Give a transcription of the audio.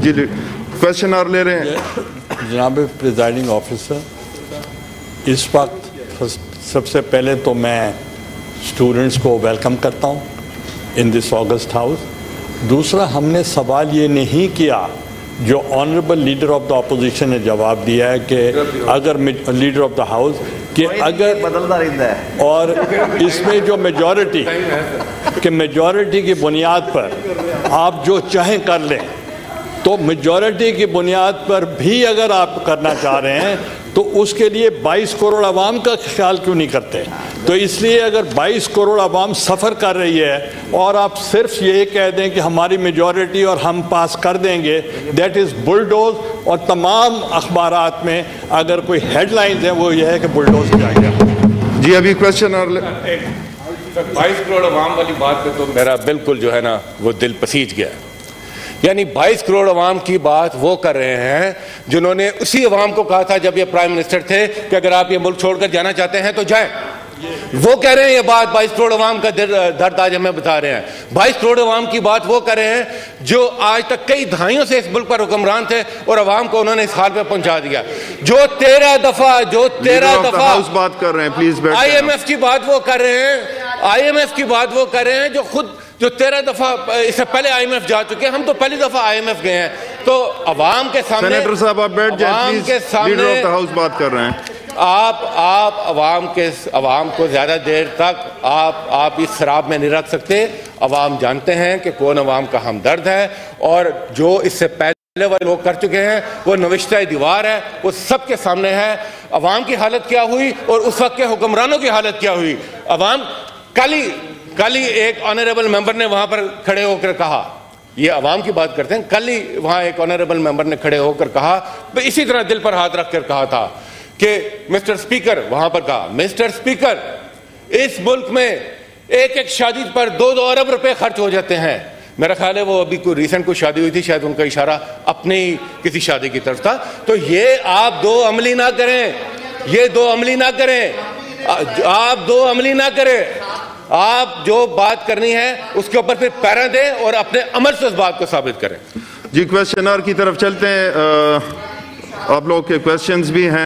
جی question اور لے رہے ہیں جناب پریزائڈنگ آفیسر، اس وقت سب سے پہلے تو میں اسٹوڈنٹس کو ویلکم کرتا ہوں ان دس آگسٹ ہاؤس۔ دوسرا، ہم نے سوال یہ نہیں کیا جو honourable leader of the opposition نے جواب دیا ہے کہ اگر لیڈر آف دا ہاؤس کہ اگر اور اس میں جو میجورٹی کہ میجورٹی کی بنیاد پر آپ جو چاہیں کر لیں، تو میجورٹی کی بنیاد پر بھی اگر آپ کرنا چاہ رہے ہیں تو اس کے لیے 22 کروڑ عوام کا خیال کیوں نہیں کرتے؟ تو اس لیے اگر 22 کروڑ عوام سفر کر رہی ہے اور آپ صرف یہ کہہ دیں کہ ہماری میجورٹی اور ہم پاس کر دیں گے، دیٹ از بلڈوز، اور تمام اخبارات میں اگر کوئی ہیڈ لائنز ہیں وہ یہ ہے کہ بلڈوز کیا گیا۔ جی ابھی کوشچن اور 22 کروڑ عوام والی بات پہ تو میرا بالکل جو ہے نا وہ دل پسیج گیا۔ یعنی 22 کروڑ عوام کی بات وہ کر رہے ہیں جنہوں نے اسی عوام کو کہا تھا جب یہ پرائم منسٹر تھے کہ اگر آپ یہ ملک چھوڑ کر جانا چاہتے ہیں تو جائیں۔ وہ کہہ رہے ہیں یہ بات 22 کروڑ عوام کا درد آج ہمیں بتا رہے ہیں۔ 22 کروڑ عوام کی بات وہ کر رہے ہیں جو آج تک کئی دہائیوں سے اس ملک پر حکمران تھے اور عوام کو انہوں نے اس حال پہ پہنچا دیا۔ جو 13 دفعہ بات کر رہے ہیں، پلیز آئی ایم ایف کی بات وہ کر رہے ہیں، آئی ایم ایف کی بات وہ کر رہے ہیں جو 13 دفعہ اس سے پہلے آئی ایم ایف جا چکے ہیں۔ ہم تو پہلی دفعہ آئی ایم ایف گئے ہیں۔ تو عوام کے سامنے سینیٹر صاحب آپ بیٹھ جائیں please, leader of the house بات کر رہے ہیں۔ آپ عوام کو زیادہ دیر تک آپ اس شراب میں نہیں رکھ سکتے۔ عوام جانتے ہیں کہ کون عوام کا ہمدرد ہے، اور جو اس سے پہلے والے لوگ کر چکے ہیں وہ نوشتہ دیوار ہے، وہ سب کے سامنے ہے۔ عوام کی حالت کیا ہوئی اور اس وقت کے حکمرانوں کی حالت کیا ہوئی۔ عوام کل ہی ایک آنریبل ممبر نے وہاں پر کھڑے ہو کر کہا، یہ عوام کی بات کرتے ہیں، کل ہی وہاں ایک آنریبل ممبر نے کھڑے ہو کر کہا، اسی طرح دل پر ہاتھ رکھ کر کہا تھا کہ مسٹر اسپیکر، وہاں پر کہا مسٹر اسپیکر، اس ملک میں ایک شادی پر 2 ارب روپے خرچ ہو جاتے ہیں۔ میرا خیال ہے وہ ابھی کوئی ریسنٹ کوئی شادی ہوئی تھی، شاید ان کا اشارہ اپنی کسی شادی کی طرف تھا۔ تو یہ آپ دو عملی نہ کریں، آپ جو بات کرنی ہے اس کے اوپر پھر پیرا دیں اور اپنے عمل سے اس بات کو ثابت کریں۔ جی کوشچن اور کی طرف چلتے ہیں، آپ لوگ کے کوشچنز بھی ہیں۔